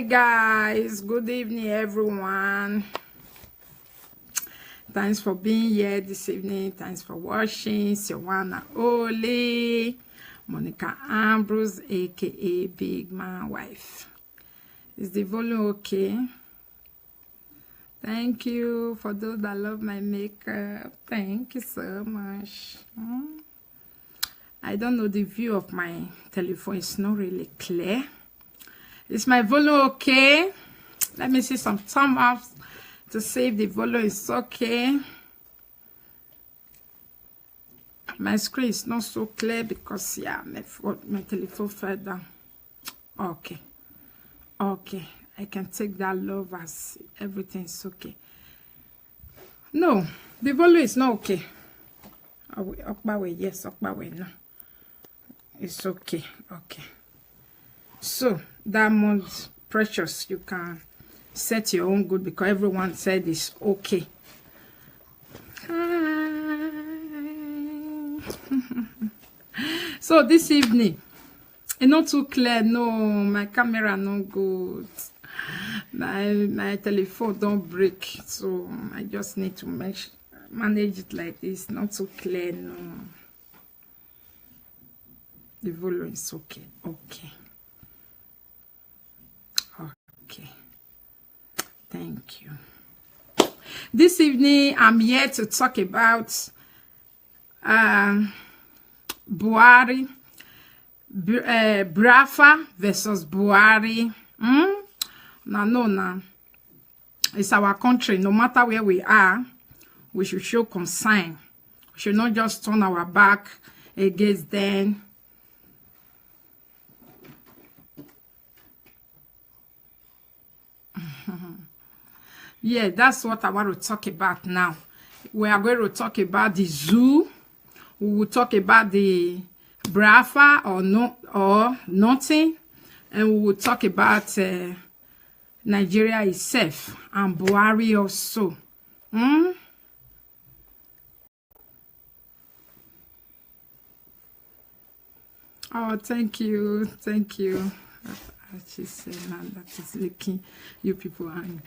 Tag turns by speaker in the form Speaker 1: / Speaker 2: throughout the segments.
Speaker 1: guys, good evening everyone. Thanks for being here this evening. Thanks for watching. It's your one and only Monica Ambrose, aka Big Man Wife. Is the volume okay? Thank you for those that love my makeup. Thank you so much. I don't know, the view of my telephone is not really clear. Is my volume okay? Let me see some thumb ups to see if the volume is okay. My screen is not so clear because my telephone fell down. Okay, I can take that love as everything is okay. No, the volume is not okay. Yes, no, it's okay. So that month precious, you can set your own good because everyone said it's okay. So this evening, it's not too clear. No, my camera not good. My telephone don't break, so I just need to manage it like this. Not too clear. No, the volume is okay. Okay, thank you. This evening I'm here to talk about Buhari, Biafra versus Buhari. No, it's our country. No matter where we are, we should show concern. We should not just turn our back against them. Yeah, that's what I want to talk about now. We are going to talk about the zoo. We will talk about the Biafra or nothing, and we will talk about Nigeria itself and Buhari also. Oh, thank you. She said, man, that is making you people angry.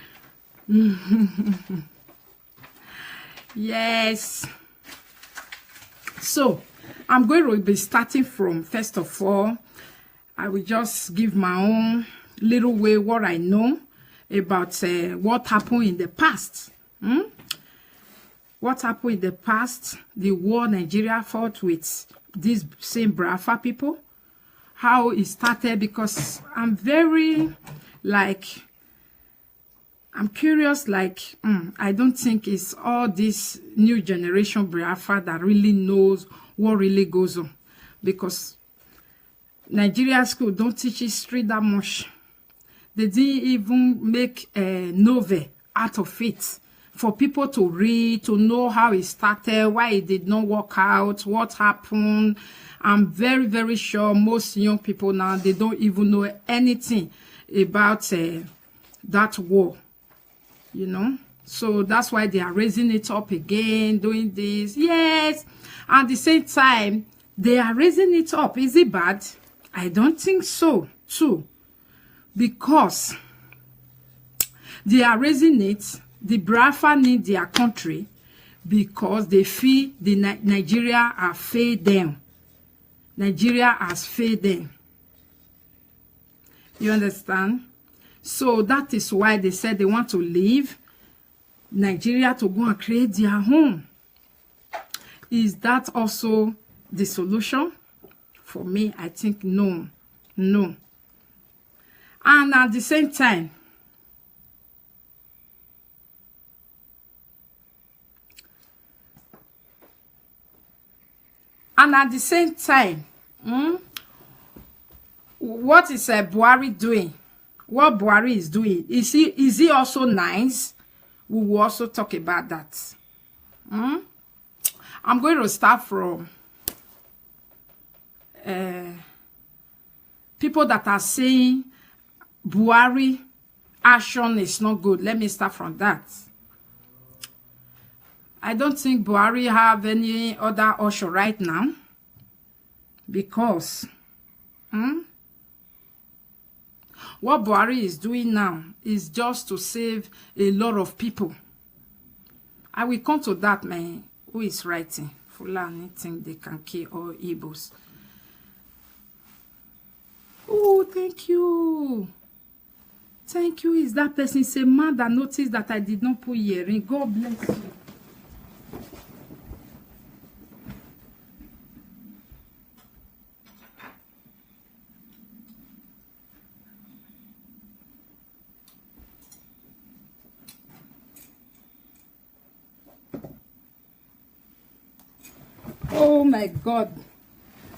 Speaker 1: Yes. So I'm going to be starting from, first of all, I will just give my own little way what I know about what happened in the past. What happened in the past, the war Nigeria fought with these same Biafra people, how it started, because I'm very, I'm curious, I don't think it's all this new generation Biafra that really knows what really goes on, because Nigeria school don't teach history that much. They didn't even make a novel out of it for people to read, to know how it started, why it did not work out, what happened. I'm very, very sure most young people now, they don't even know anything about that war. So that's why they are raising it up again, doing this. Yes, at the same time they are raising it up. Is it bad? I don't think so too, because they are raising it. The Biafra need their country because they feel the Nigeria have failed them. Nigeria has failed them. You understand? So that is why they said they want to leave Nigeria to go and create their home. Is that also the solution? For me, I think no. And at the same time, what is Buhari doing? What Buhari is doing, is he also nice? We will also talk about that. I'm going to start from people that are saying Buhari action is not good. Let me start from that. I don't think Buhari have any other option right now, because What Buhari is doing now is just to save a lot of people. I will come to that man who is writing. Fulani think they can kill all Igbos. Oh, thank you. Thank you. Is that person? It's a man that noticed that I did not put earring. God bless you. Oh my God.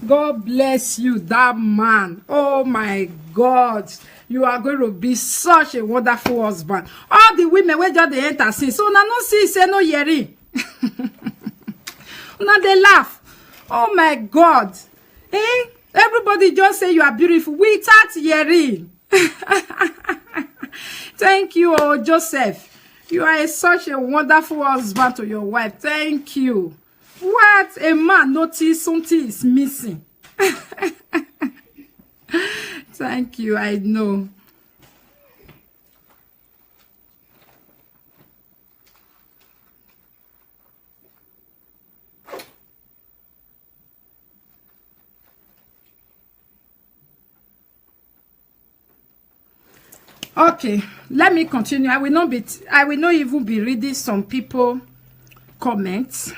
Speaker 1: God bless you, that man. Oh my God. You are going to be such a wonderful husband. All the women where just they enter sin. So now no see say no hearing. Now they laugh. Oh my God. Eh? Everybody just say you are beautiful without hearing. Thank you, oh Joseph. You are such a wonderful husband to your wife. Thank you. What? A man notice something is missing. Thank you, I know. Okay, let me continue. I will not even be reading some people comments,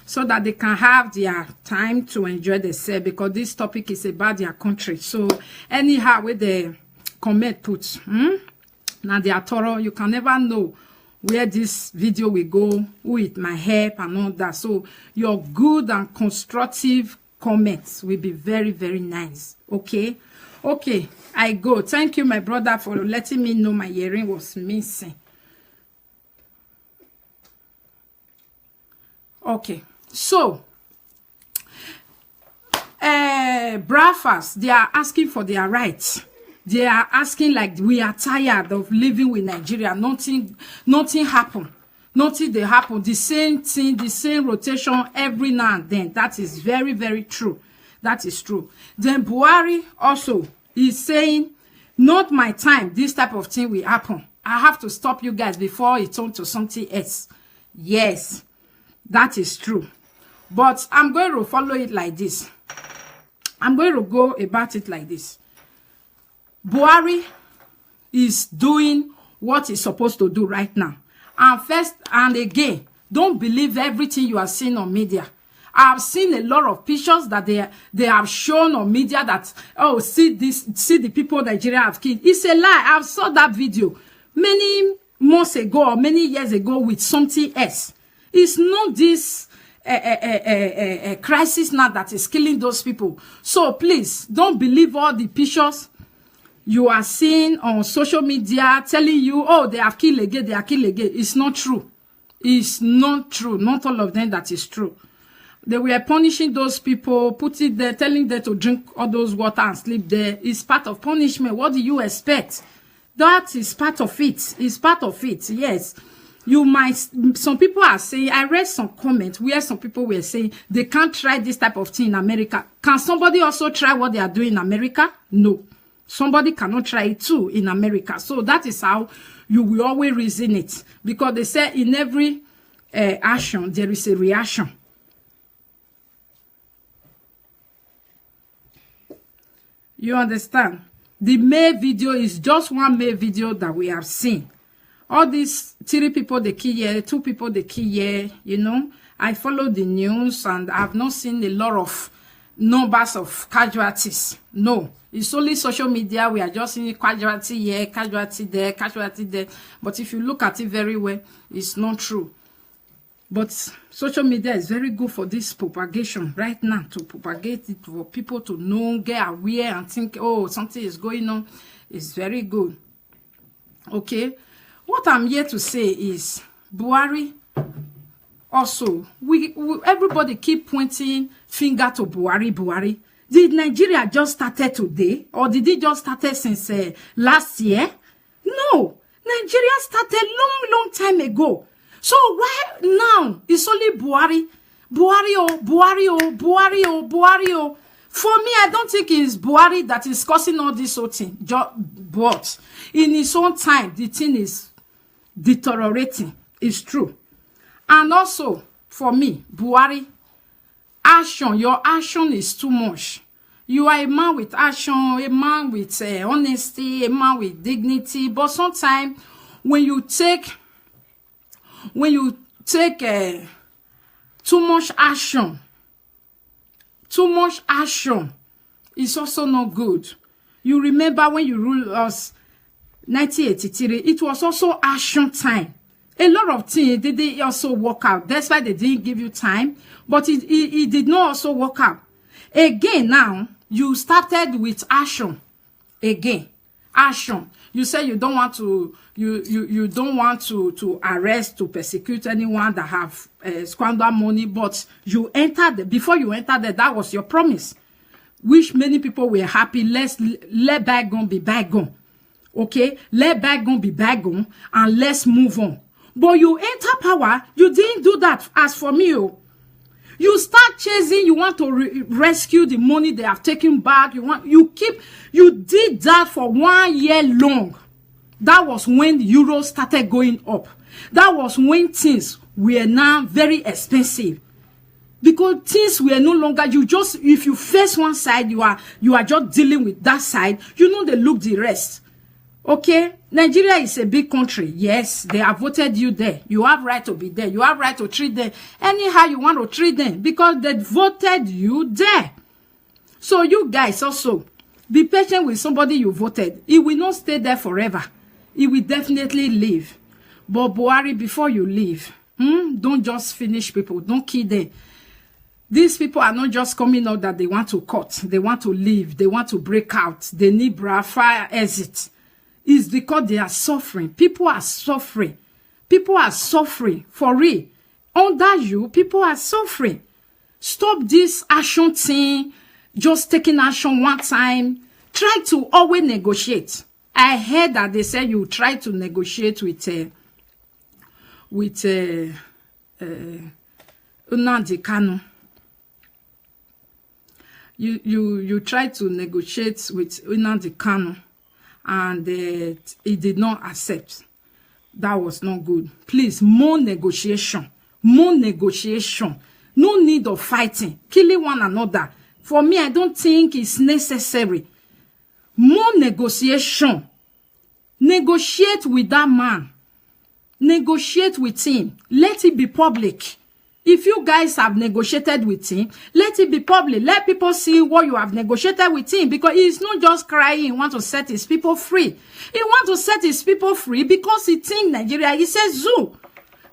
Speaker 1: so that they can have their time to enjoy themselves, because this topic is about their country. So anyhow, with the comment put, now they are thorough. You can never know where this video will go, who it might help and all that. So your good and constructive comments will be very, very nice. Okay? Okay, I go. Thank you, my brother, for letting me know my earring was missing. Okay. So, Brafas, they are asking for their rights. They are asking like, we are tired of living with Nigeria. Nothing happen. Nothing they happen. The same thing, the same rotation every now and then. That is very, very true. That is true. Then Buhari also is saying, not my time. This type of thing will happen. I have to stop you guys before it turns to something else. Yes, that is true. But I'm going to follow it like this. I'm going to go about it like this. Buhari is doing what he's supposed to do right now. And first and again, don't believe everything you are seeing on media. I've seen a lot of pictures that they have shown on media that, oh, see the people Nigeria have killed. It's a lie. I saw that video many months ago or many years ago with something else. It's not this crisis now that is killing those people. So please don't believe all the pictures you are seeing on social media telling you, oh, they have killed again, they are killed again. It's not true. It's not true. Not all of them that is true. They were punishing those people, putting there, telling them to drink all those water and sleep there. It's part of punishment. What do you expect? That is part of it. It's part of it. Yes. You might, some people are saying, I read some comments where some people were saying they can't try this type of thing in America. Can somebody also try what they are doing in America? No. Somebody cannot try it too in America. So that is how you will always reason it. Because they say in every action, there is a reaction. You understand? The May video is just one May video that we have seen. All these 3 people they kill here, 2 people they kill here, you know. I follow the news and I've not seen a lot of numbers of casualties. No, it's only social media. We are just seeing casualty here, casualty there, casualty there. But if you look at it very well, it's not true. But social media is very good for this propagation right now, to propagate it for people to know, get aware and think, oh, something is going on. It's very good. Okay. What I'm here to say is, Buhari, also, everybody keep pointing finger to Buhari. Did Nigeria just started today? Or did it just started since last year? No. Nigeria started long time ago. So why now it's only Buhari? For me, I don't think it's Buhari that is causing all this whole thing. But in his own time, the thing is deteriorating. It's true. And also, for me, Buhari, your action is too much. You are a man with action, a man with honesty, a man with dignity. But sometimes, when you take too much action is also not good. You remember when you ruled us 1983, it was also action time. A lot of things they also work out. That's why they didn't give you time, but it did not also work out. Again, now you started with action. Again, action. You say you don't want to you don't want to arrest, to persecute anyone that have squandered money, but you entered before you entered that was your promise, which many people were happy. Let bygone be bygone. Okay, let bygone be bygone, and let's move on. But you enter power, you didn't do that. As for me, you start chasing, you want to rescue the money they have taken back. You did that for 1 year long. That was when the euro started going up. That was when things were now very expensive. Because things were no longer, if you face one side, you are just dealing with that side. You know they look the rest. Okay, Nigeria is a big country. Yes, they have voted you there. You have right to be there. You have right to treat them anyhow you want to treat them because they voted you there. So you guys also be patient with somebody you voted. He will not stay there forever. He will definitely leave. But Buhari, before you leave, don't just finish people. Don't kill them. These people are not just coming out that they want to cut. They want to leave. They want to break out. They need fire exit. It's because they are suffering. People are suffering. People are suffering. For real. Under you, people are suffering. Stop this action thing. Just taking action one time. Try to always negotiate. I heard that they said you try to negotiate with Nnamdi Kanu. You try to negotiate with Nnamdi Kanu. And he did not accept. That was not good. Please, more negotiation. More negotiation. No need of fighting, killing one another. For me, I don't think it's necessary. More negotiation. Negotiate with that man. Negotiate with him. Let it be public. If you guys have negotiated with him, let it be public. Let people see what you have negotiated with him. Because he's not just crying. He wants to set his people free. He wants to set his people free because he thinks Nigeria, he says zoo.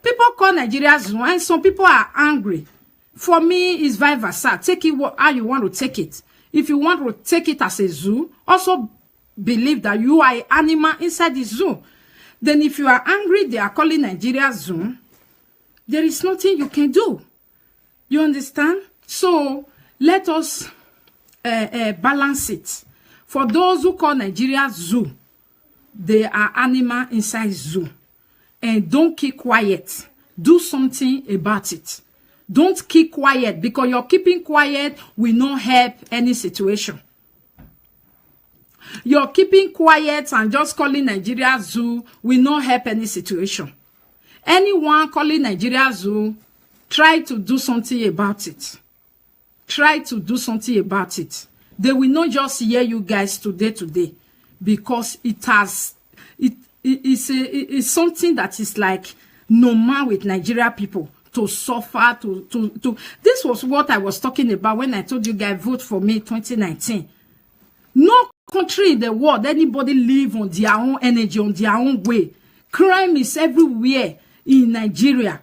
Speaker 1: People call Nigeria zoo and some people are angry. For me, it's vice versa. Take it how you want to take it. If you want to take it as a zoo, also believe that you are an animal inside the zoo. Then if you are angry, they are calling Nigeria zoo. There is nothing you can do. You understand? So, let us balance it. For those who call Nigeria zoo, they are animal inside zoo. And don't keep quiet. Do something about it. Don't keep quiet because you're keeping quiet will not help any situation. You're keeping quiet and just calling Nigeria zoo will not help any situation. Anyone calling Nigeria zoo, try to do something about it. Try to do something about it. They will not just hear you guys today, because it's something that is like normal with Nigeria people to suffer. This was what I was talking about when I told you guys vote for me 2019. No country in the world, anybody live on their own energy, on their own way. Crime is everywhere in Nigeria.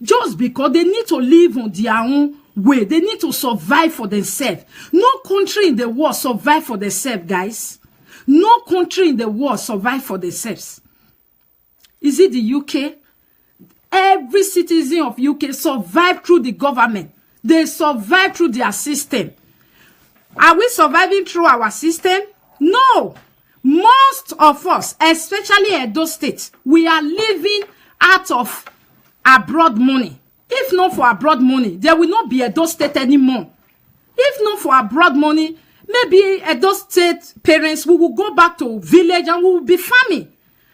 Speaker 1: Just because they need to live on their own way. They need to survive for themselves. No country in the world survive for themselves, guys. No country in the world survive for themselves. Is it the UK? Every citizen of UK survive through the government. They survive through their system. Are we surviving through our system? No. Most of us, especially Edo State, we are living out of abroad money. If not for abroad money, there will not be Edo State anymore. If not for abroad money, maybe those state parents, we will go back to village and we will be farming.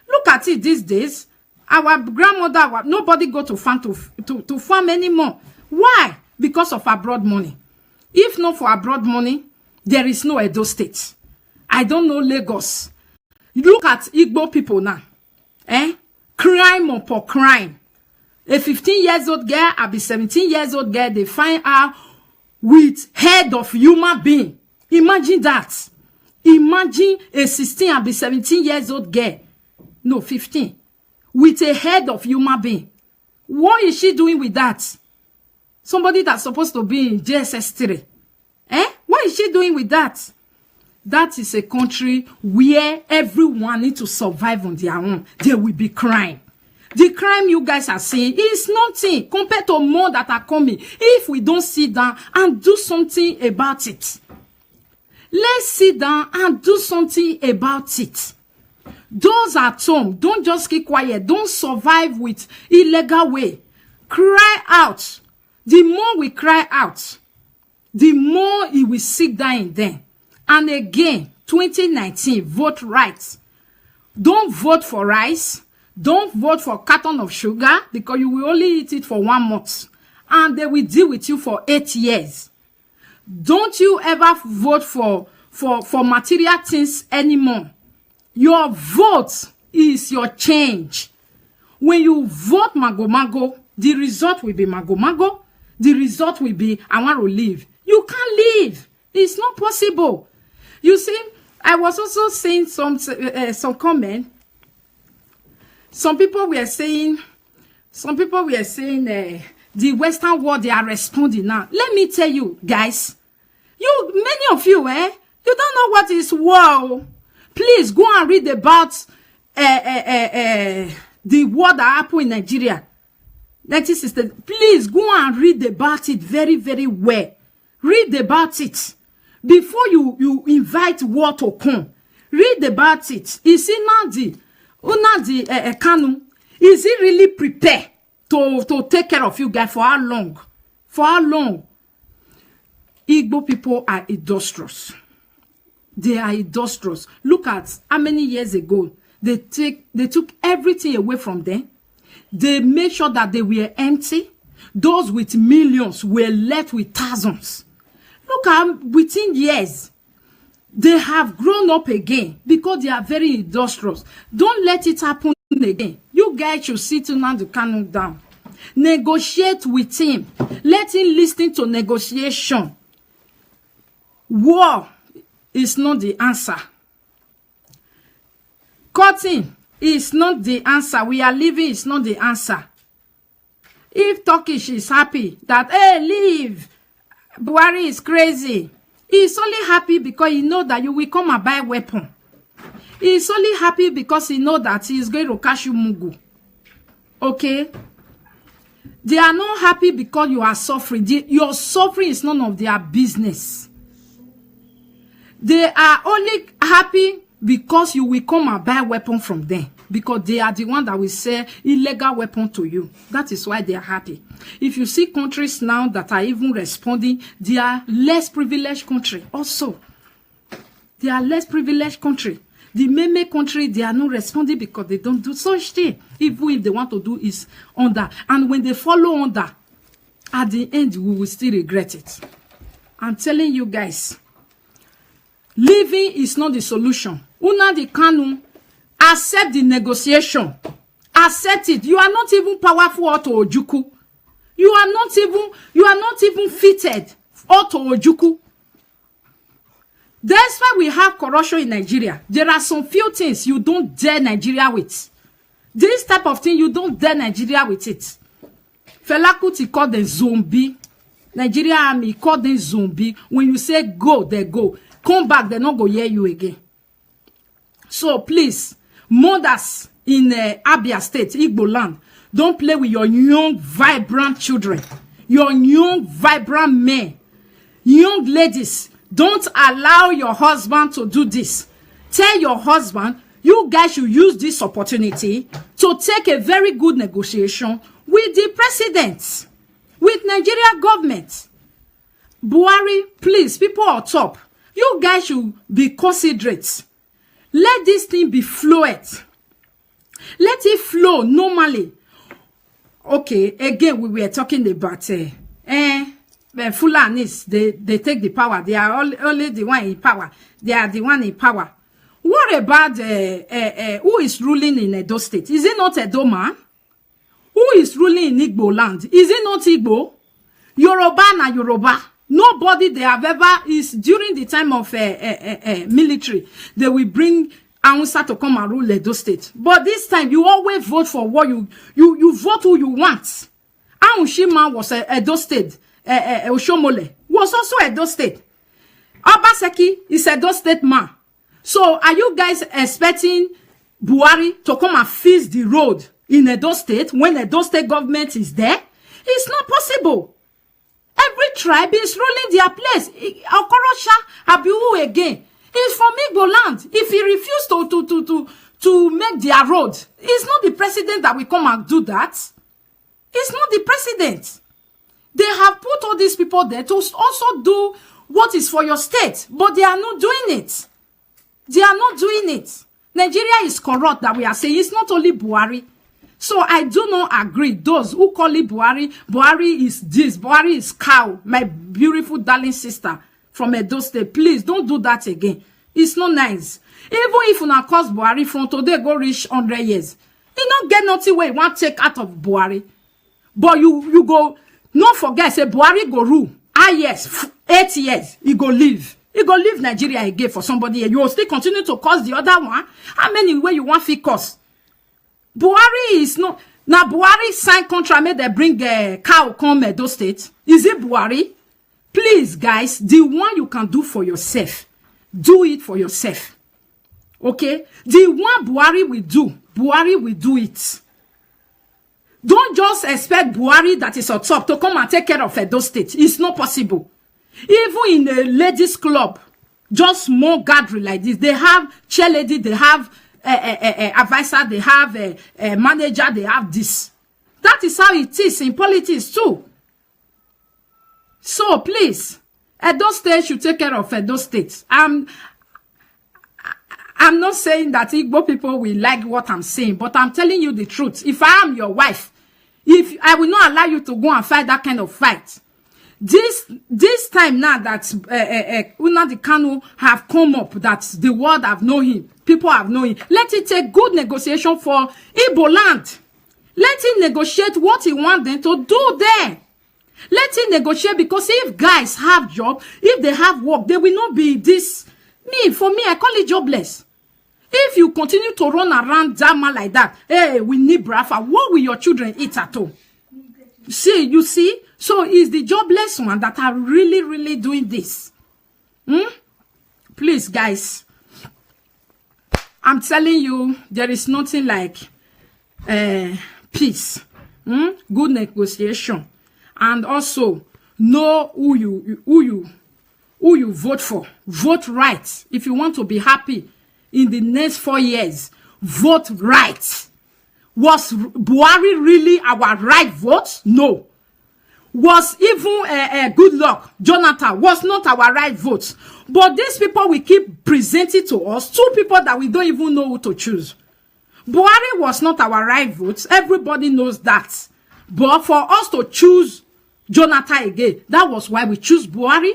Speaker 1: Look at it these days. Our grandmother, nobody go to farm to farm anymore. Why? Because of abroad money. If not for abroad money, there is no Edo State. I don't know Lagos. Look at Igbo people now. Crime upon crime. A 15 years old girl, I be 17 years old girl, they find her with head of human being. Imagine that. Imagine a 16, I be 17 years old girl. No, 15. With a head of human being. What is she doing with that? Somebody that's supposed to be in JSS 3. What is she doing with that? That is a country where everyone needs to survive on their own. There will be crime. The crime you guys are seeing is nothing compared to more that are coming. If we don't sit down and do something about it. Let's sit down and do something about it. Those at home, don't just keep quiet. Don't survive with illegal way. Cry out. The more we cry out, the more it will sit down in them. And again, 2019, vote right. Don't vote for rice. Don't vote for a carton of sugar because you will only eat it for 1 month. And they will deal with you for 8 years. Don't you ever vote for material things anymore. Your vote is your change. When you vote mago, the result will be mago. The result will be, I want to leave. You can't leave. It's not possible. You see, I was also seeing some comment. Some people were saying the Western world, they are responding now. Let me tell you, guys, many of you, you don't know what is war. Please go and read about the war that happened in Nigeria. 1960. Please go and read about it very, very well. Read about it. Before you invite war to come, read about it. Is it Nnamdi Kanu? Is he really prepared to take care of you guys for how long? For how long? Igbo people are industrious. They are industrious. Look at how many years ago they took everything away from them. They made sure that they were empty. Those with millions were left with thousands. Look at within years, they have grown up again because they are very industrious. Don't let it happen again. You guys should sit Nnamdi Kanu down. Negotiate with him. Let him listen to negotiation. War is not the answer. Cutting is not the answer. We are leaving is not the answer. If Turkish is happy that, hey, leave, Buhari is crazy. He's only happy because he know that you will come and buy a weapon. He's only happy because he know that he is going to catch you mugu. Okay? They are not happy because you are suffering. Your suffering is none of their business. They are only happy because you will come and buy a weapon from them. Because they are the one that will sell illegal weapon to you. That is why they are happy. If you see countries now that are even responding, they are less privileged country also. They are less privileged country. The Meme country, they are not responding because they don't do such thing. Even if they want to do is under. And when they follow under, at the end, we will still regret it. I'm telling you guys, leaving is not the solution. Nnamdi Kanu, accept the negotiation. Accept it. You are not even powerful Auto Ojukwu. You are not even fitted Auto Ojukwu. That's why we have corruption in Nigeria. There are some few things you don't dare Nigeria with. This type of thing, you don't dare Nigeria with it. Fela Kuti called them zombie. Nigeria army called them zombie. When you say go, they go. Come back, they not go hear you again. So please, mothers in Abia State, Igbo land, don't play with your young, vibrant children. Your young, vibrant men. Young ladies, don't allow your husband to do this. Tell your husband, you guys should use this opportunity to take a very good negotiation with the president, with Nigeria government. Buhari, please, people on top, you guys should be considerate. Let this thing be fluid. Let it flow normally. Okay, again, we were talking about Fulanis, they take the power. They are only the one in power. They are the one in power. What about who is ruling in Edo State? Is it not Edo man? Who is ruling in Igbo land? Is it not Igbo? Yoruba na Yoruba. Nobody they have ever is during the time of military. They will bring Ansa to come and rule Edo State. But this time you always vote for what you vote who you want. Anshima was Edo State. Oshomole was also Edo State. Obaseki is Edo State man. So are you guys expecting Buhari to come and fix the road in Edo State when Edo State government is there? It's not possible. Every tribe is ruling their place. Okorosha Abiu again is from Igbo land. If he refused to make their road, it's not the president that will come and do that. It's not the president. They have put all these people there to also do what is for your state, but they are not doing it. They are not doing it. Nigeria is corrupt that we are saying. It's not only Buhari. So I do not agree. Those who call it Buhari, Buhari is this, Buhari is cow, my beautiful darling sister from Edo State. Please don't do that again. It's not nice. Even if una cause Buhari from today go reach 100 years, you don't get nothing where you want to take out of Buhari. But you go, don't forget, say Buhari go rule. Yes, 8 years, he go leave. He go leave Nigeria again for somebody. You will still continue to cause the other one. How many way you want to cause? Buhari is not. Now Buhari sign contract made they bring cow come Edo State. Is it Buhari? Please, guys, the one you can do for yourself, do it for yourself. Okay? The one Buhari will do it. Don't just expect Buhari that is on top to come and take care of Edo State. It's not possible. Even in a ladies' club, just small gathering like this, they have cheerleader, they have advisor, they have a manager, they have this. That is how it is in politics too. So please, Edo State should take care of Edo State. I'm not saying that Igbo people will like what I'm saying, but I'm telling you the truth. If I am your wife, if I will not allow you to go and fight that kind of fight. This time now that Nnamdi Kanu have come up, that the world have known him, people have known him, let it take good negotiation for Igbo land. Let him negotiate what he wants them to do there. Let him negotiate, because if guys have job, if they have work, they will not be this. For me, I call it jobless. If you continue to run around Dama like that, hey, we need Brafa, what will your children eat at home? You see? So it's the jobless one that are really, really doing this. Please, guys. I'm telling you, there is nothing like peace. Good negotiation. And also, know who you vote for. Vote right. If you want to be happy in the next 4 years, vote right. Was Buhari really our right vote? No. Was even good luck, Jonathan was not our right vote. But these people we keep presenting to us, two people that we don't even know who to choose. Buhari was not our right vote. Everybody knows that. But for us to choose Jonathan again, that was why we choose Buhari.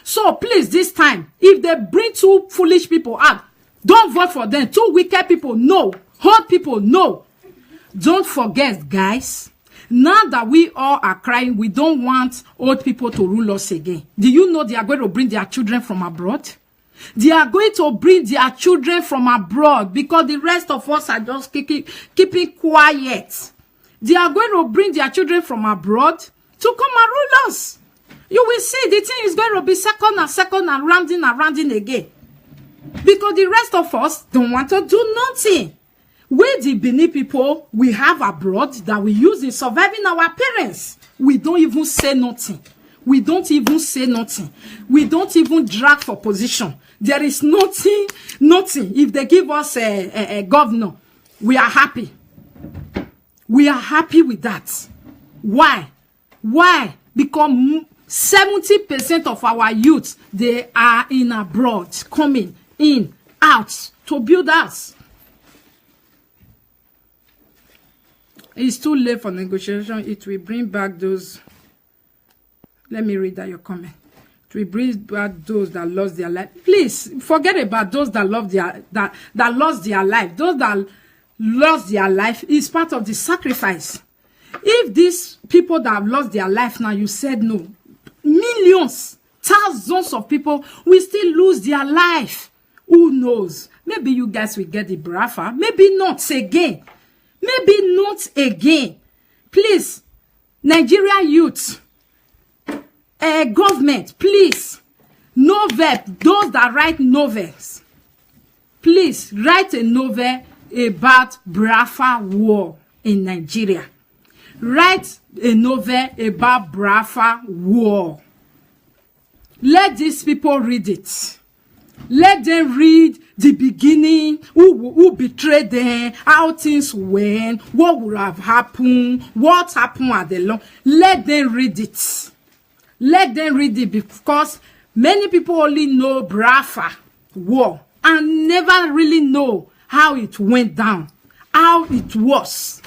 Speaker 1: So please, this time, if they bring two foolish people out, don't vote for them. Two wicked people, no. Hot people, no. Don't forget, guys. Now that we all are crying, we don't want old people to rule us again. Do you know they are going to bring their children from abroad? They are going to bring their children from abroad because the rest of us are just keeping quiet. They are going to bring their children from abroad to come and rule us. You will see the thing is going to be second and rounding again. Because the rest of us don't want to do nothing. We, the Benin people, we have abroad that we use in surviving our parents. We don't even say nothing. We don't even say nothing. We don't even drag for position. There is nothing. If they give us a governor, we are happy. We are happy with that. Why? Because 70% of our youth, they are in abroad, coming in, out to build us. It's too late for negotiation. It will bring back those. Let me read that your comment. It will bring back those that lost their life. Please forget about those that lost their that lost their life. Those that lost their life is part of the sacrifice. If these people that have lost their life now, you said no, millions, thousands of people will still lose their life. Who knows? Maybe you guys will get the Biafra. Maybe not again. Maybe not again. Please, Nigeria youth, government, please, novel, those that write novels, please write a novel about Biafra war in Nigeria. Write a novel about Biafra war. Let these people read it. Let them read the beginning, who betrayed them, how things went, what would have happened, what happened at the long. Let them read it. Let them read it, because many people only know Biafra war and never really know how it went down, how it was.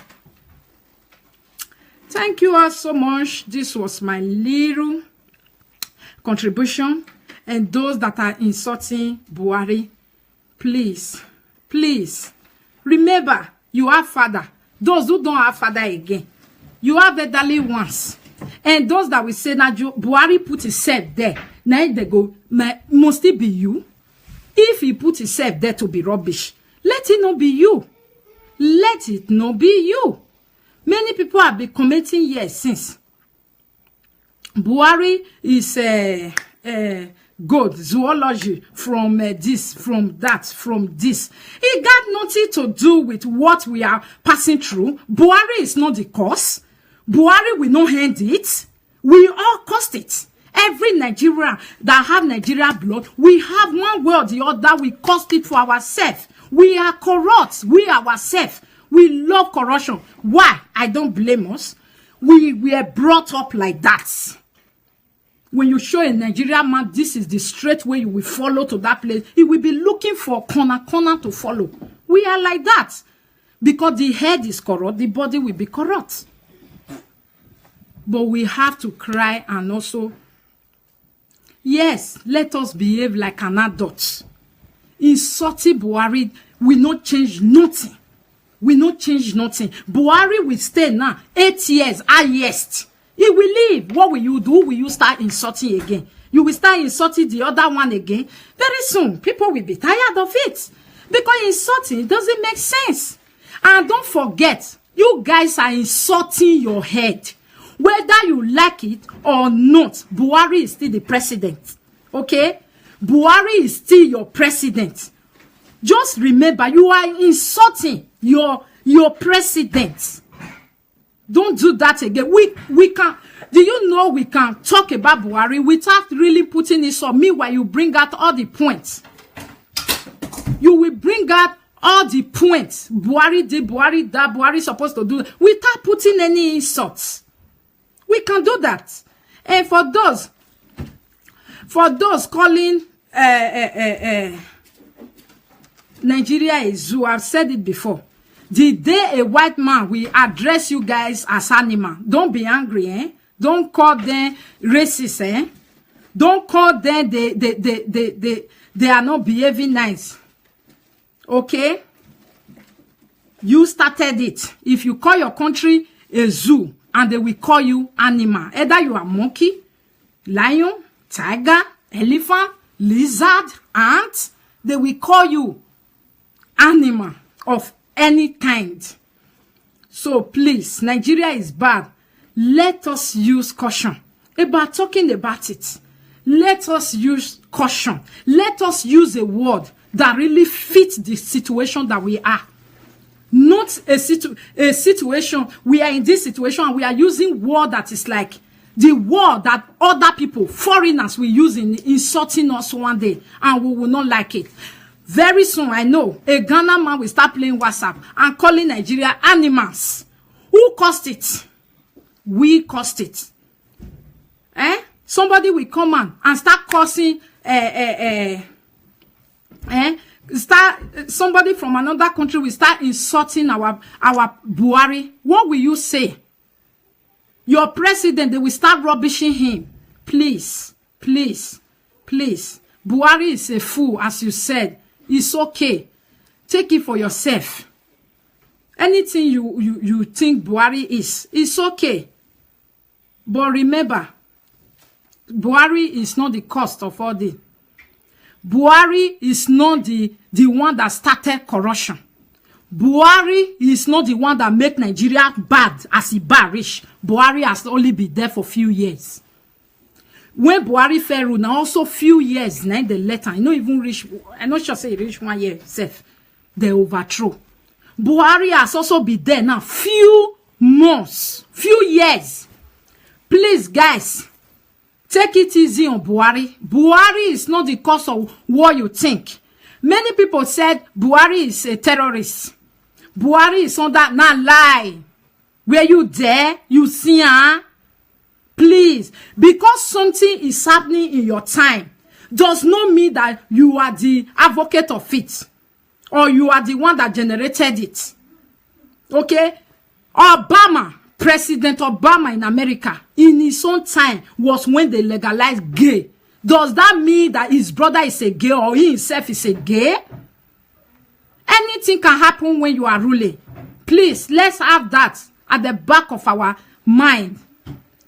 Speaker 1: Thank you all so much. This was my little contribution. And those that are insulting Buhari, please, please, remember, you have father. Those who don't have father again, you have elderly ones. And those that will say, now Buhari put himself there, now they go, must it be you? If he put himself there to be rubbish, let it not be you. Let it not be you. Many people have been commenting years since. Buhari is good zoology from this, from that, from this. It got nothing to do with what we are passing through. Buhari is not the cause. Buhari will not hand it. We all caused it. Every Nigerian that have Nigeria blood, we have one way or the other, we caused it for ourselves. We are corrupt. We ourselves. We love corruption. Why? I don't blame us. We were brought up like that. When you show a Nigerian man, this is the straight way you will follow to that place, he will be looking for corner to follow. We are like that. Because the head is corrupt, the body will be corrupt. But we have to cry and also, yes, let us behave like an adult. Insulting Buhari will not change nothing. Will not change nothing. Buhari will stay now 8 years, highest. He will leave. What will you do? Will you start insulting again? You will start insulting the other one again. Very soon, people will be tired of it. Because insulting doesn't make sense. And don't forget, you guys are insulting your head. Whether you like it or not, Buhari is still the president. Okay? Buhari is still your president. Just remember, you are insulting your president. Don't do that again. We can. Do you know we can talk about Buhari without really putting it on? Meanwhile, you bring out all the points. You will bring out all the points. Buhari did, Buhari that, Buhari supposed to do, without putting any insults. We can do that. And for those calling Nigeria a zoo, I've said it before. The day a white man will address you guys as animal, don't be angry, eh? Don't call them racist, eh? Don't call them they are not behaving nice. Okay? You started it. If you call your country a zoo and they will call you animal, either you are monkey, lion, tiger, elephant, lizard, ant, they will call you animal of any kind. So please, Nigeria is bad. Let us use caution about talking about it. Let us use caution. Let us use a word that really fits the situation that we are. Not a situation, we are in this situation and we are using word that is like the word that other people, foreigners, will use in insulting us one day and we will not like it. Very soon, I know, a Ghana man will start playing WhatsApp and calling Nigeria animals. Who caused it? We caused it. Eh? Somebody will come on and start cursing somebody from another country will start insulting our Buhari. What will you say? Your president, they will start rubbishing him. Please, please, please. Buhari is a fool, as you said. It's okay. Take it for yourself. Anything you think Buhari is, it's okay. But remember, Buhari is not the cost of all this. Buhari is not the one that started corruption. Buhari is not the one that make Nigeria bad as he bad rich. Buhari has only been there for few years. When Buhari fell, now also few years, now the letter, I not even reach, I'm not sure say he reach 1 year self. They overthrow. Buhari has also been there now few months, few years. Please, guys, take it easy on Buhari. Buhari is not the cause of what you think. Many people said Buhari is a terrorist. Buhari is on that. Now lie. Were you there? You see, huh? Please, because something is happening in your time does not mean that you are the advocate of it or you are the one that generated it. Okay? Obama, President Obama in America, in his own time was when they legalized gay. Does that mean that his brother is a gay or he himself is a gay? Anything can happen when you are ruling. Please, let's have that at the back of our mind.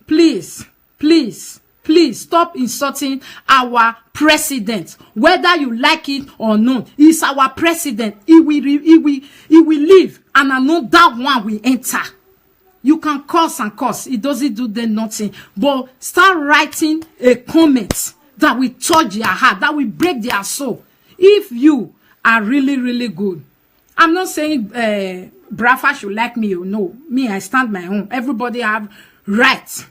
Speaker 1: Please, please, please stop insulting our president. Whether you like it or not, he's our president. He will leave, and another one will enter. You can curse and curse. It doesn't do them nothing. But start writing a comment that will touch their heart, that will break their soul. If you are really, really good. I'm not saying Brafa should like me or no. Me, I stand my own. Everybody have right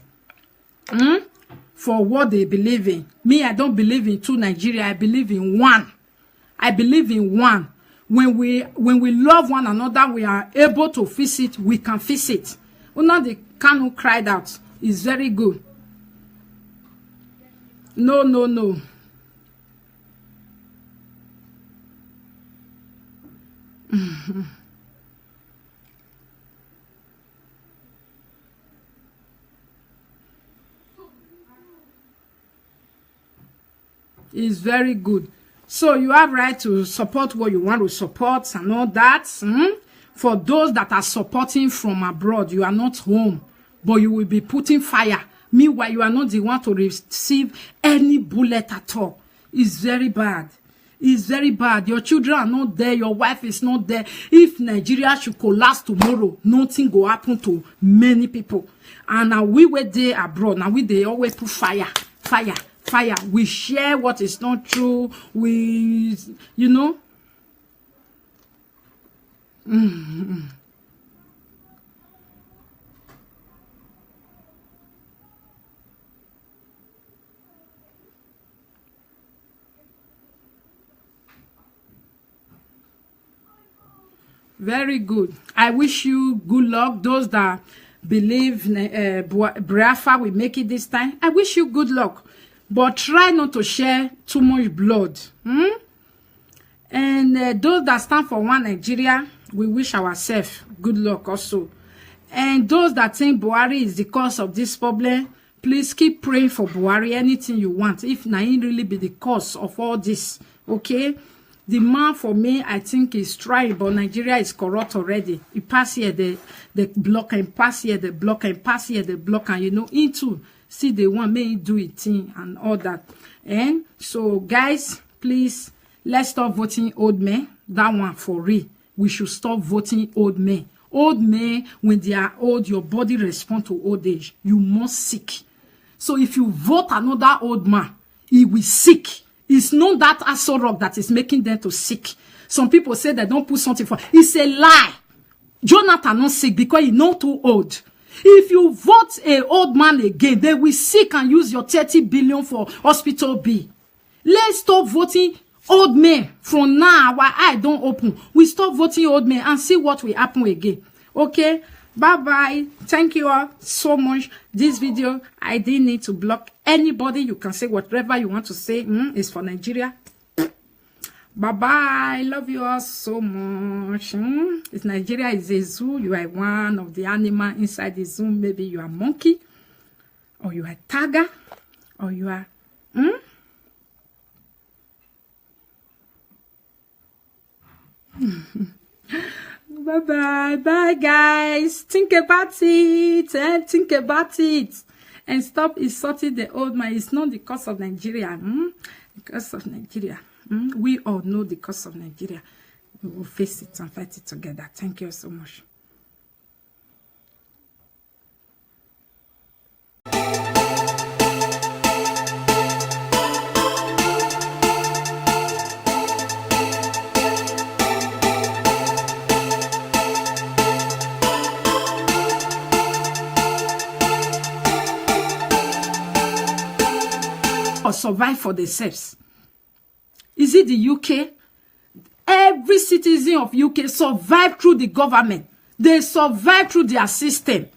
Speaker 1: for what they believe in. Me, I don't believe in two Nigeria. I believe in one. I believe in one. When we love one another, we are able to fix it. We can fix it. Una the Kanu cried out. It's very good. No, no, no. It's very good. So you have right to support what you want to support and all that. For those that are supporting from abroad, you are not home, but you will be putting fire. Meanwhile, you are not the one to receive any bullet at all. It's very bad. It's very bad. Your children are not there. Your wife is not there. If Nigeria should collapse tomorrow, nothing will happen to many people. And now we were there abroad. Now they always put fire, fire, fire. We share what is not true. We, you know. Very good. I wish you good luck. Those that believe Biafra will make it this time, I wish you good luck. But try not to share too much blood. And those that stand for one Nigeria, we wish ourselves good luck also. And those that think Buhari is the cause of this problem, please keep praying for Buhari, anything you want. If Naim really be the cause of all this, okay? The man for me, I think is trying, but Nigeria is corrupt already. You pass here the block and pass here the block and pass here the block, and you know, into see the one may do it thing and all that. And so guys, please let's stop voting old men. That one for real. We should stop voting old men. Old men, when they are old, your body responds to old age. You must sick. So if you vote another old man, he will sick. It's not that Aso Rock that is making them to sick. Some people say they don't put something for. It's a lie. Jonathan not sick because he's not too old. If you vote an old man again, they will sick and use your 30 billion for hospital bill. Let's stop voting old men. From now, our eye don't open. We stop voting old men and see what will happen again. Okay? Bye bye. Thank you all so much. This video, I didn't need to block anybody. You can say whatever you want to say. It's for Nigeria. Bye bye. Love you all so much. If Nigeria is a zoo, you are one of the animals inside the zoo. Maybe you are monkey, or you are tiger, or you are bye bye. Bye guys. Think about it and think about it and stop insulting the old man. It's not the cause of Nigeria. The cause of Nigeria. We all know the cause of Nigeria. We will face it and fight it together. Thank you so much. Or survive for themselves. Is it the UK? Every citizen of UK survived through the government. They survived through their system.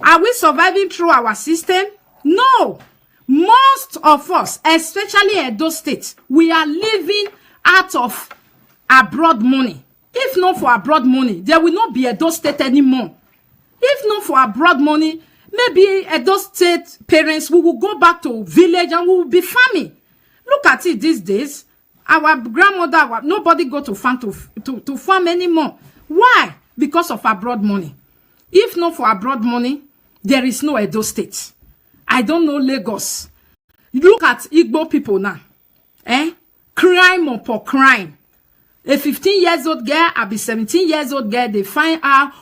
Speaker 1: Are we surviving through our system? No. Most of us, especially Edo State, we are living out of abroad money. If not for abroad money, there will not be Edo State anymore. If not for abroad money, maybe Edo State parents, we will go back to village and we will be farming. Look at it these days. Our grandmother, nobody go to farm to farm anymore. Why? Because of abroad money. If not for abroad money, there is no Edo State. I don't know Lagos. Look at Igbo people now. Crime upon crime. A 15 years old girl, I'll be 17 years old girl, they find her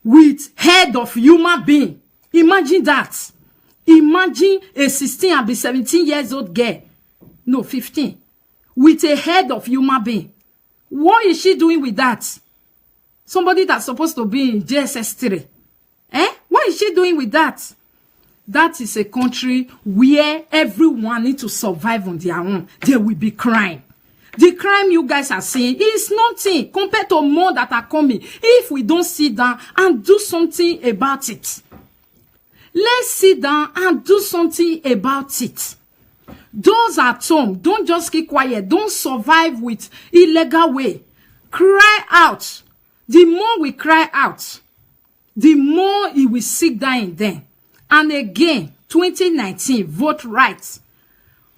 Speaker 1: with head of human being. Imagine that. Imagine a 16 and be 17 years old girl. No, 15. With a head of human being. What is she doing with that? Somebody that's supposed to be in JSS 3. What is she doing with that? That is a country where everyone needs to survive on their own. There will be crime. The crime you guys are seeing is nothing compared to more that are coming. If we don't sit down and do something about it. Let's sit down and do something about it. Those at home, don't just keep quiet. Don't survive with illegal way. Cry out. The more we cry out, the more it will sit down in them. And again, 2019, vote right.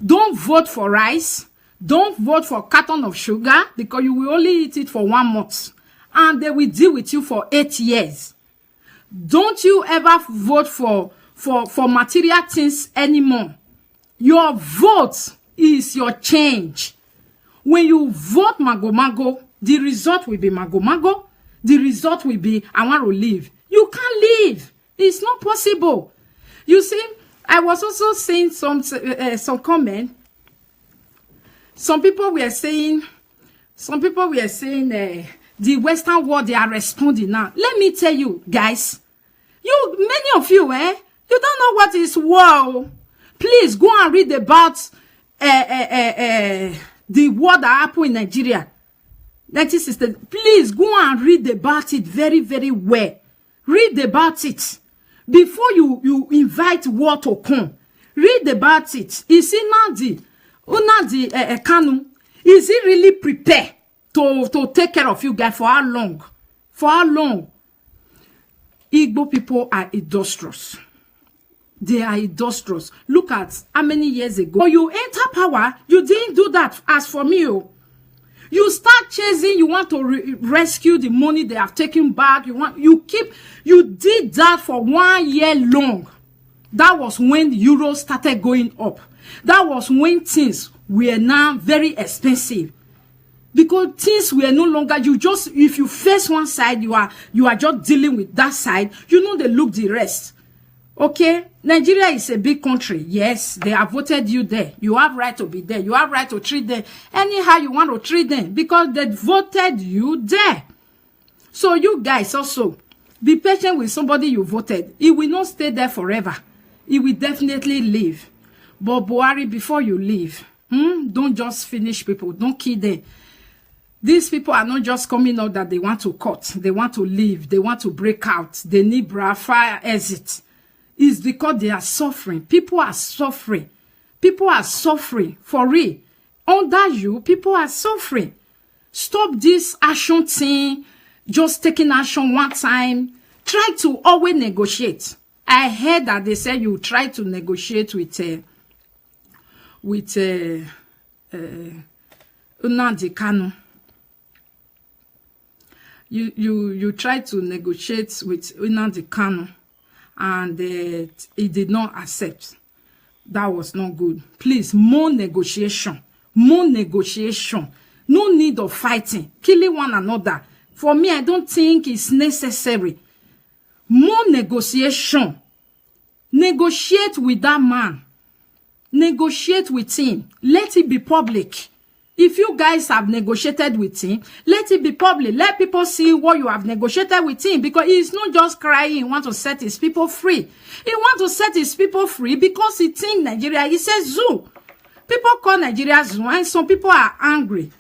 Speaker 1: Don't vote for rice. Don't vote for a carton of sugar because you will only eat it for 1 month. And they will deal with you for 8 years. Don't you ever vote for material things anymore. Your vote is your change. When you vote mago, the result will be mago. The result will be, I want to leave. You can't leave. It's not possible. You see, I was also seeing some comment. Some people were saying, the Western world, they are responding now. Let me tell you, guys, many of you, you don't know what is war. Please go and read about the war that happened in Nigeria. 1960. Please go and read about it very, very well. Read about it before you invite war to come. Read about it. Is it Nnamdi Kanu? Is he really prepared to take care of you guys for how long? For how long? Igbo people are industrious. They are industrious. Look at how many years ago you enter power, you didn't do that. As for me, you start chasing, you want to rescue the money they have taken back. You did that for 1 year long. That was when the euro started going up. That was when things were now very expensive. Because things were no longer, if you face one side, you are just dealing with that side. You know they look the rest. Okay, Nigeria is a big country. Yes, they have voted you there. You have right to be there. You have right to treat them anyhow you want to treat them because they voted you there. So you guys also, be patient with somebody you voted. It will not stay there forever. It will definitely leave. But Buhari, before you leave, don't just finish people. Don't kill them. These people are not just coming out that they want to cut, they want to leave, they want to break out, they need fire exit. It's because they are suffering. People are suffering. People are suffering for real. Under you, people are suffering. Stop this action thing, just taking action one time. Try to always negotiate. I heard that they said you try to negotiate with Nnamdi Kanu. You try to negotiate with Nnamdi Kanu, and he did not accept. That was not good. Please, more negotiation. More negotiation. No need of fighting, killing one another. For me, I don't think it's necessary. More negotiation. Negotiate with that man. Negotiate with him. Let it be public. If you guys have negotiated with him, let it be public. Let people see what you have negotiated with him, because he's not just crying. He wants to set his people free. He wants to set his people free because he thinks Nigeria, he says zoo. People call Nigeria zoo, and some people are angry.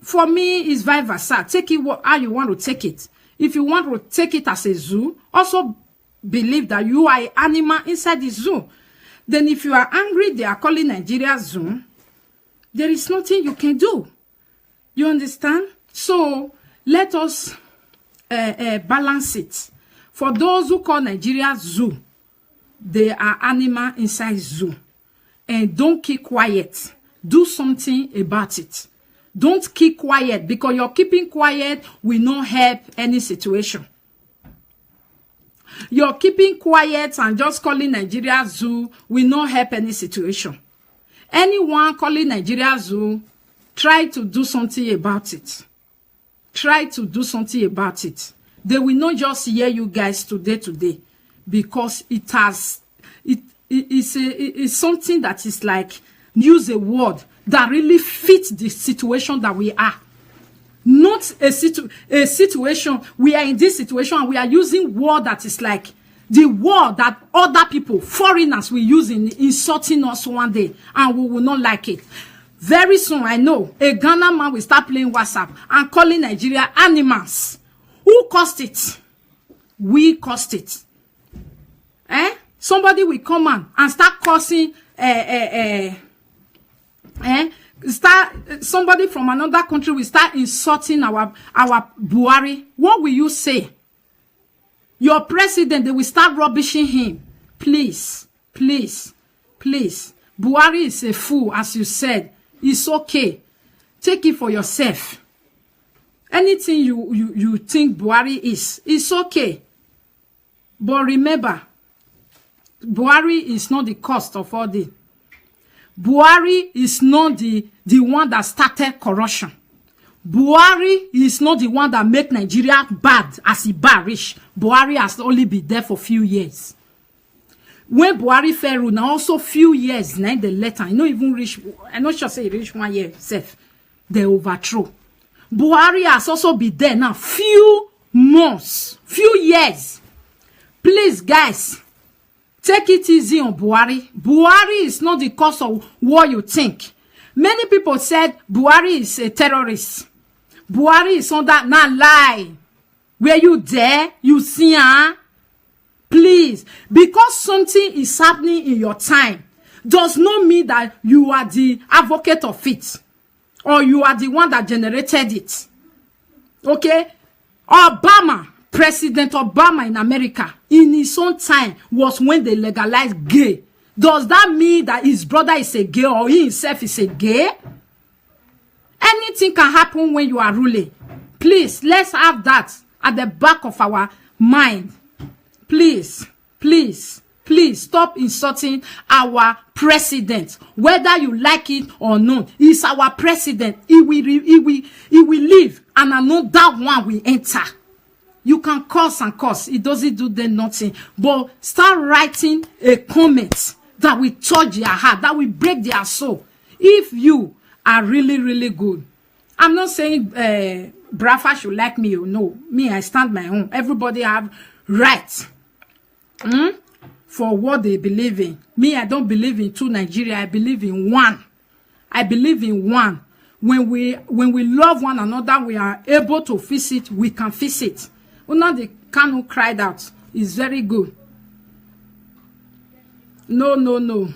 Speaker 1: For me, it's vice versa. Take it how you want to take it. If you want to take it as a zoo, also believe that you are an animal inside the zoo. Then if you are angry, they are calling Nigeria zoo. There is nothing you can do. You understand? So let us balance it. For those who call Nigeria zoo, they are animal inside zoo. And don't keep quiet. Do something about it. Don't keep quiet, because you're keeping quiet will not help any situation. You're keeping quiet and just calling Nigeria zoo will not help any situation. Anyone calling Nigeria zoo, try to do something about it. Try to do something about it. They will not just hear you guys today, because it's something that is like, use a word that really fits the situation that we are. Not a situation, we are in this situation and we are using word that is like the word that other people, foreigners, will use in insulting us one day, and we will not like it. Very soon, I know, a Ghana man will start playing WhatsApp and calling Nigeria animals. Who caused it? We caused it. Somebody will come on and start causing somebody from another country will start insulting our Buhari. What will you say? Your president, they will start rubbishing him. Please, please, please. Buhari is a fool, as you said. It's okay. Take it for yourself. Anything you think Buhari is, it's okay. But remember, Buhari is not the cost of all this. Buhari is not the one that started corruption. Buhari is not the one that make Nigeria bad as he bad rich. Buhari has only been there for few years. When Buhari fell, now also few years, now the letter, I not even reach, I'm not sure say he reached 1 year self. They overthrow. Buhari has also been there now few months, few years. Please, guys, take it easy on Buhari. Buhari is not the cause of what you think. Many people said Buhari is a terrorist. Buhari is on that. Now lie. Were you there? You see, huh? Please, because something is happening in your time does not mean that you are the advocate of it, or you are the one that generated it. Okay? Obama, President Obama in America, in his own time, was when they legalized gay. Does that mean that his brother is a gay or he himself is a gay? Anything can happen when you are ruling. Please, let's have that at the back of our mind. Please, please, please stop insulting our president. Whether you like it or not, he's our president. He will leave, and another one will enter. You can curse and curse. It doesn't do them nothing. But start writing a comment that will touch their heart, that will break their soul. If you are really, really good. I'm not saying Brafa should like me or no. Me, I stand my own. Everybody have right for what they believe in. Me, I don't believe in two Nigeria. I believe in one. I believe in one. when we love one another, we are able to fix it, we can fix it. Una the Kanu cried out. It's very good. No, no, no.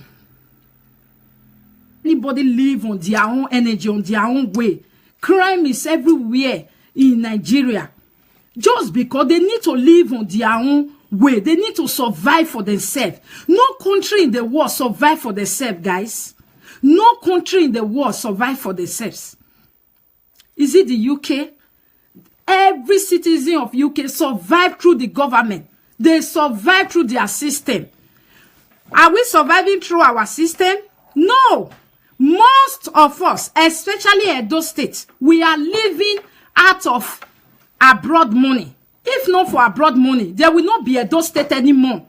Speaker 1: Anybody live on their own energy, on their own way. Crime is everywhere in Nigeria. Just because they need to live on their own way. They need to survive for themselves. No country in the world survive for themselves, guys. No country in the world survive for themselves. Is it the UK? Every citizen of UK survive through the government. They survive through their system. Are we surviving through our system? No. Most of us, especially Edo State, we are living out of abroad money. If not for abroad money, there will not be Edo State anymore.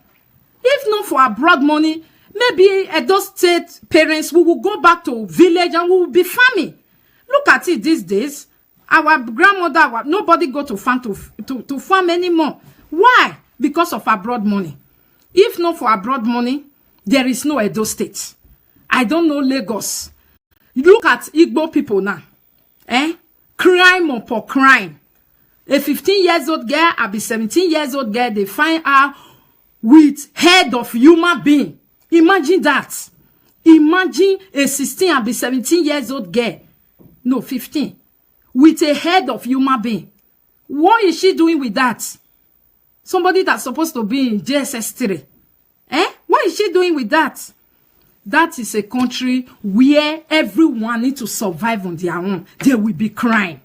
Speaker 1: If not for abroad money, maybe Edo State parents, we will go back to village and we will be farming. Look at it these days. Our grandmother, nobody go to farm to farm anymore. Why? Because of abroad money. If not for abroad money, there is no Edo State. I don't know Lagos. Look at Igbo people now. Crime upon crime. A 15 years old girl, I be 17 years old girl, they find her with head of human being. Imagine that. Imagine a 16 and be 17 years old girl. No, 15. With a head of human being. What is she doing with that? Somebody that's supposed to be in JSS 3. What is she doing with that? That is a country where everyone needs to survive on their own. There will be crime.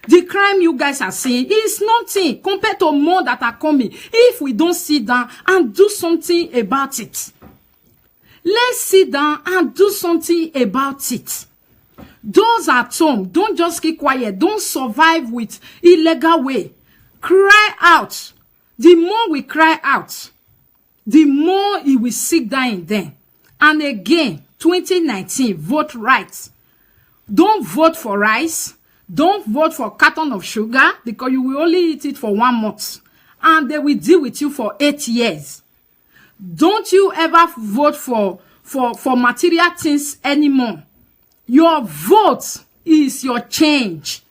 Speaker 1: The crime you guys are seeing is nothing compared to more that are coming. If we don't sit down and do something about it. Let's sit down and do something about it. Those at home, don't just keep quiet. Don't survive with illegal way. Cry out. The more we cry out, the more it will sit down in them. And again, 2019, vote right. Don't vote for rice. Don't vote for a carton of sugar because you will only eat it for 1 month. And they will deal with you for 8 years. Don't you ever vote for material things anymore. Your vote is your change.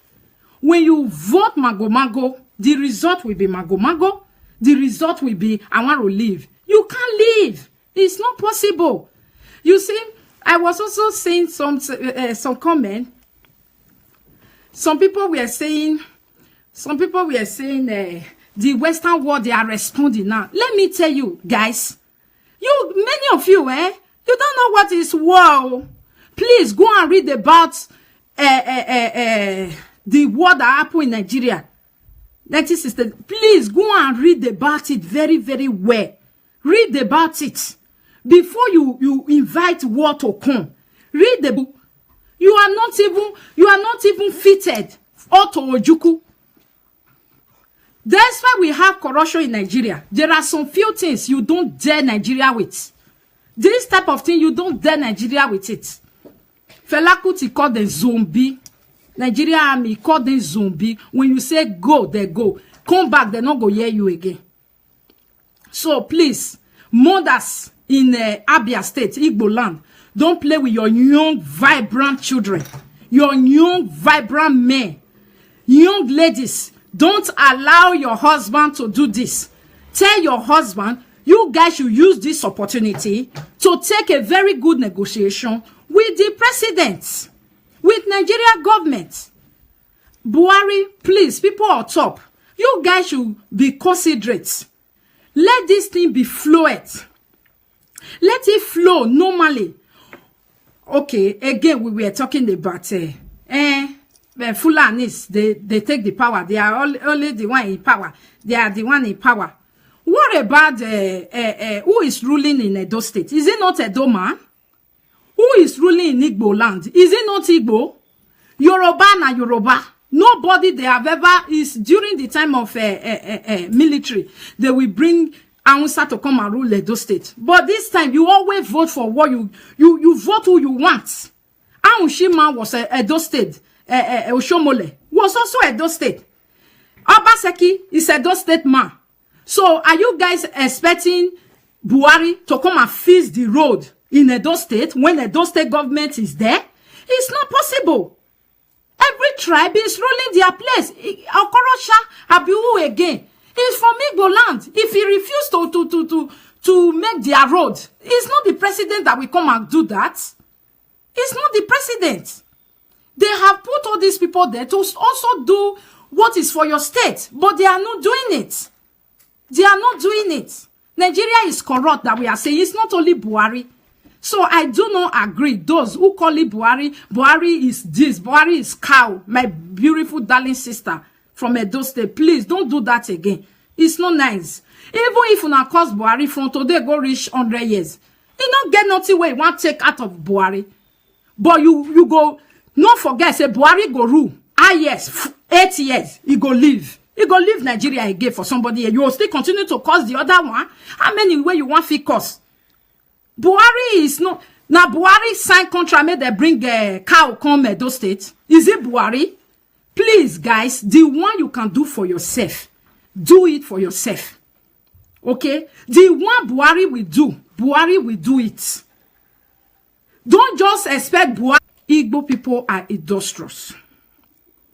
Speaker 1: When you vote mago, the result will be mago. The result will be, I want to leave. You can't leave. It's not possible. You see, I was also saying some comment. Some people were saying the Western world, they are responding now. Let me tell you, guys, many of you, you don't know what is war. Please go and read about the war that happened in Nigeria. 1960. Please go and read about it very, very well. Read about it before you invite war to come. Read the book. You are not even fitted. Auto Ojuku. That's why we have corruption in Nigeria. There are some few things you don't dare Nigeria with. This type of thing you don't dare Nigeria with it. Fela Kuti called them zombie. Nigeria army called them zombie. When you say go, they go. Come back, they not go hear you again. So please, mothers in Abia State, Igbo land, don't play with your young, vibrant children. Your young, vibrant men. Young ladies, don't allow your husband to do this. Tell your husband, you guys should use this opportunity to take a very good negotiation with the president, with Nigeria government. Buhari, please, people on top, you guys should be considerate. Let this thing be fluid. Let it flow normally. Okay, again, we were talking about Fulanis, they take the power. They are only the one in power. They are the one in power. What about who is ruling in Edo State? Is it not Edo man? Who is ruling in Igbo land? Is it not Igbo? Yoruba na Yoruba. Nobody they have ever is during the time of military. They will bring Ansa to come and rule Edo State. But this time you always vote for what you vote who you want. Anshima was Edo State. Oshomole was also Edo State. Obaseki is Edo State man. So are you guys expecting Buhari to come and fix the road in Edo State when Edo State government is there? It's not possible. Every tribe is ruling their place. Okorosha Abiu again. He's from Igbo land. If he refused to make their road, it's not the president that will come and do that. It's not the president. They have put all these people there to also do what is for your state, but they are not doing it. They are not doing it. Nigeria is corrupt that we are saying. It's not only Buhari. So I do not agree. Those who call it Buhari, Buhari is this, Buhari is cow, my beautiful darling sister from Edo State. Please don't do that again. It's not nice. Even if you not cause Buhari from today go reach 100 years, you don't get nothing where you want to take out of Buhari. But you go, not forget, say Buhari go rule. Yes, 8 years, he go leave. He go leave Nigeria again for somebody. You will still continue to cause the other one. How many way you want to cause? Buhari is not. Now Buhari sign contract, made they bring a cow come Edo State. Is it Buhari? Please, guys, the one you can do for yourself, do it for yourself. Okay? The one Buhari will do it. Don't just expect Buhari. Igbo people are industrious.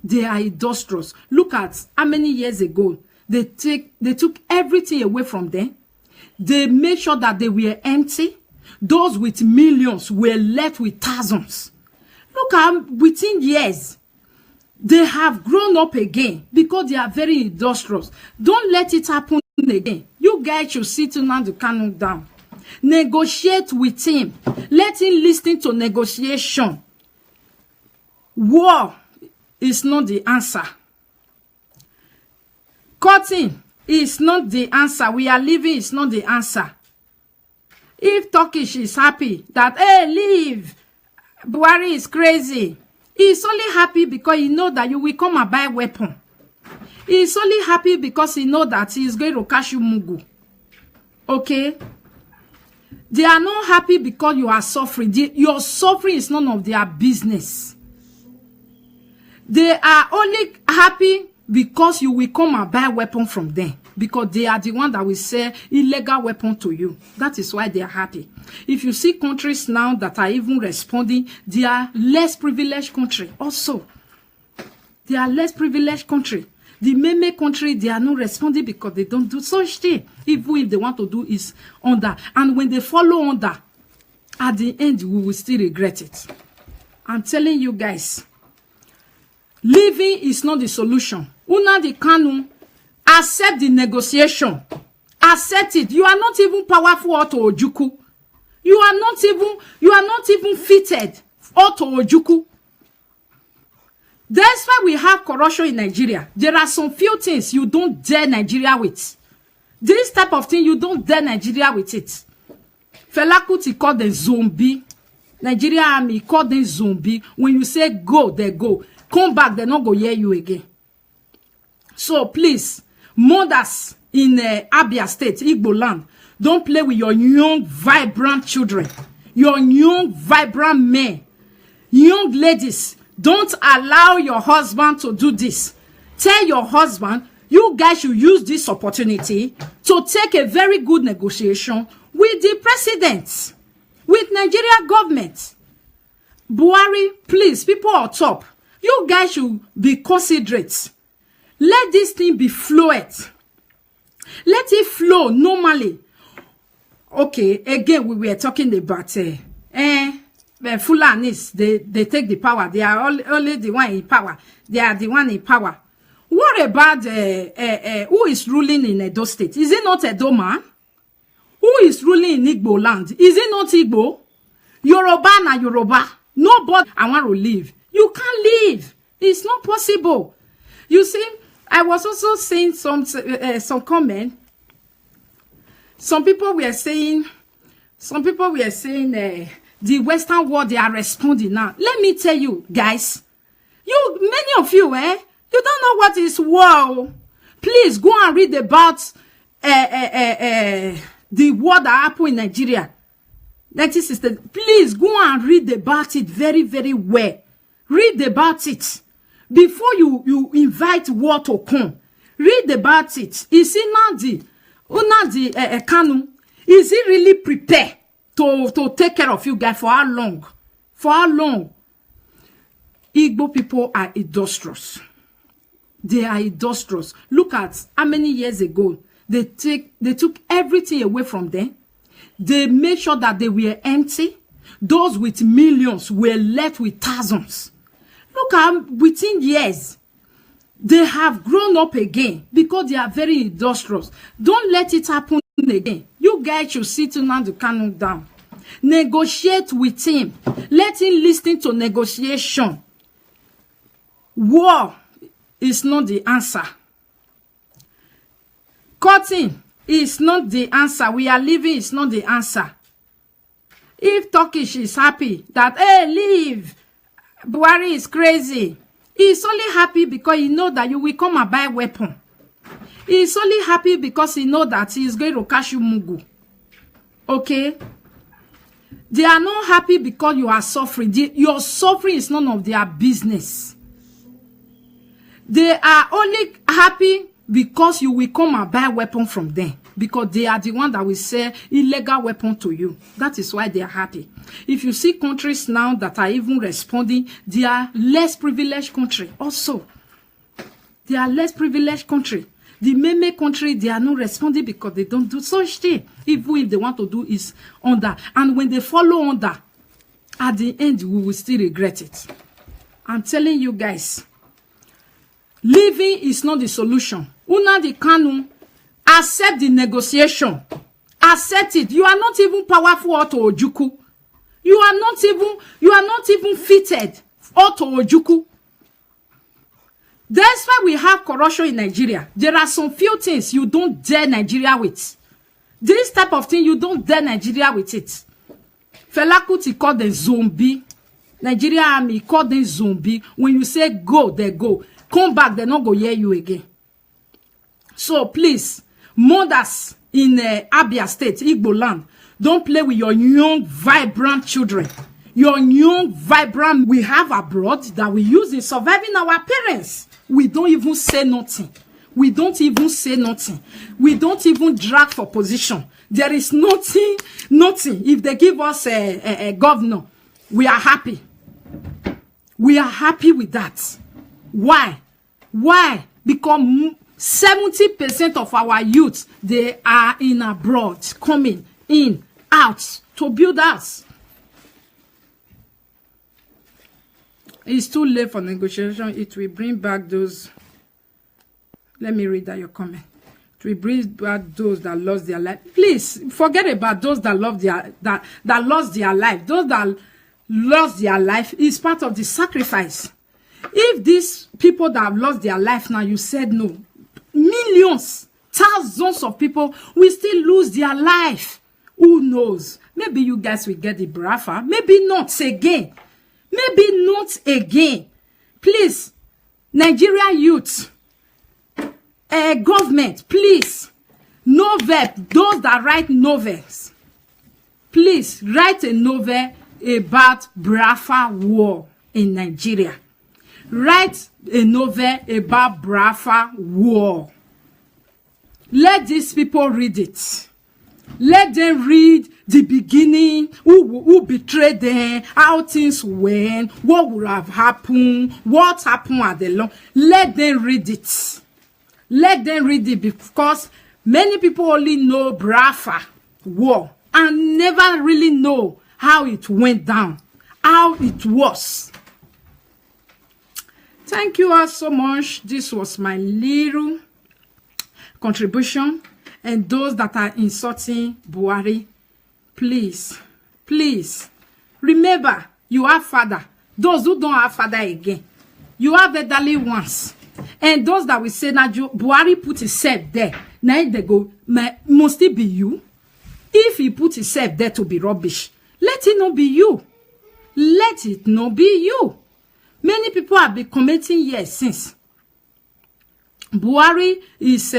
Speaker 1: They are industrious. Look at how many years ago they took everything away from them. They made sure that they were empty. Those with millions were left with thousands. Look at within years, they have grown up again because they are very industrious. Don't let it happen again. You guys should sit Nnamdi Kanu down. Negotiate with him. Let him listen to negotiation. War is not the answer. Cutting is not the answer. We are living is not the answer. If Turkish is happy that, hey, leave, Buhari is crazy, he's only happy because he know that you will come and buy weapon. He's only happy because he know that he is going to catch you mugu. Okay? They are not happy because you are suffering. Your suffering is none of their business. They are only happy because you will come and buy weapon from them. Because they are the one that will sell illegal weapon to you. That is why they are happy. If you see countries now that are even responding, they are less privileged country also. They are less privileged country. The Meme country, they are not responding because they don't do such thing. Even if they want to do is under. And when they follow under, at the end, we will still regret it. I'm telling you guys, leaving is not the solution. Nnamdi Kanu, accept the negotiation. Accept it. You are not even powerful Auto Ojukwu. You are not even fitted Auto Ojukwu. That's why we have corruption in Nigeria. There are some few things you don't dare Nigeria with. This type of thing, you don't dare Nigeria with it. Fela Kuti called them zombie. Nigeria army called them zombie. When you say go, they go. Come back, they not go hear you again. So please, mothers in Abia State, Igbo land, don't play with your young, vibrant children. Your young, vibrant men. Young ladies, don't allow your husband to do this. Tell your husband, you guys should use this opportunity to take a very good negotiation with the president, with Nigeria government. Buhari, please, people on top, you guys should be considerate. Let this thing be fluid. Let it flow normally. Okay, again, we were talking about Fulanis, they take the power. They are only the one in power. They are the one in power. What about who is ruling in Edo State? Is it not Edo man? Who is ruling in Igbo land? Is it not Igbo? Yoruba na Yoruba. Nobody. I want to leave. You can't leave. It's not possible. You see, I was also seeing some comment. Some people were saying the Western world, they are responding now. Let me tell you, guys, many of you, you don't know what is war. Please go and read about the war that happened in Nigeria. 1960. Please go and read about it very, very well. Read about it before you invite war to come. Read about it. Is it Nnamdi Kanu? Is he really prepared to take care of you guys for how long? For how long? Igbo people are industrious. They are industrious. Look at how many years ago they took everything away from them. They made sure that they were empty. Those with millions were left with thousands. Look at within years, they have grown up again because they are very industrious. Don't let it happen again. You guys should sit Nnamdi Kanu down. Negotiate with him. Let him listen to negotiation. War is not the answer. Cutting is not the answer. We are living is not the answer. If Turkish is happy that, hey, leave, Buhari is crazy, he's only happy because he know that you will come and buy weapon. He's only happy because he know that he is going to catch you mugu. Okay? They are not happy because you are suffering. Your suffering is none of their business. They are only happy because you will come and buy weapon from them. Because they are the one that will sell illegal weapon to you. That is why they are happy. If you see countries now that are even responding, they are less privileged country also. They are less privileged country. The Meme country, they are not responding because they don't do such thing. Even if they want to do is under. And when they follow under, at the end, we will still regret it. I'm telling you guys, leaving is not the solution. Nnamdi Kanu, accept the negotiation. Accept it. You are not even powerful Auto Ojukwu. You are not even fitted Auto Ojukwu. That's why we have corruption in Nigeria. There are some few things you don't dare Nigeria with. This type of thing, you don't dare Nigeria with it. Fela Kuti called them zombie. Nigeria army called them zombie. When you say go, they go. Come back, they not go hear you again. So please, mothers in Abia State, Igbo land, don't play with your young, vibrant children. Your young, vibrant, we have abroad that we use in surviving our parents. We don't even say nothing. We don't even say nothing. We don't even drag for position. There is nothing. If they give us a governor, we are happy. We are happy with that. Why? Because 70% of our youth, they are in abroad, coming in, out to build us. It's too late for negotiation. It will bring back those. Let me read that your comment. It will bring back those that lost their life. Please forget about those that lost their life. Those that lost their life is part of the sacrifice. If these people that have lost their life now, you said no, millions, thousands of people will still lose their life. Who knows? Maybe you guys will get the Biafra. Maybe not again. Maybe not again. Please, Nigeria youth, government, please, novel, those that write novels, please write a novel about Biafra war in Nigeria. Write a novel about Biafra war. Let these people read it. Let them read the beginning, who betrayed them, how things went, what would have happened, what happened at the long. Let them read it. Let them read it because many people only know Biafra war and never really know how it went down, how it was. Thank you all so much. This was my little contribution. And those that are insulting Buhari, please, remember, you have father. Those who don't have father again, you have elderly ones. And those that will say that Buhari put himself there, now they go, must it be you? If he put himself there to be rubbish, let it not be you. Let it not be you. Many people have been commenting years since. Buhari is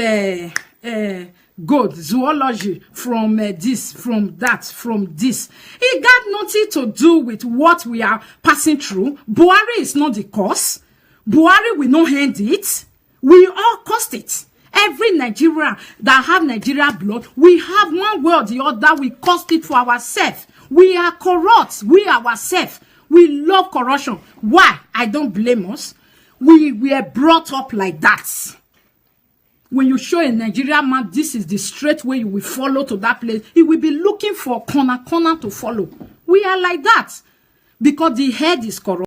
Speaker 1: good zoology from this, from that, from this. It got nothing to do with what we are passing through. Buhari is not the cause. Buhari will not hand it. We all caused it. Every Nigerian that have Nigeria blood, we have one way or the other, we caused it for ourselves. We are corrupt. We ourselves. We love corruption. Why? I don't blame us. We were brought up like that. When you show a Nigerian man, this is the straight way you will follow to that place, he will be looking for corner to follow. We are like that because the head is corrupt.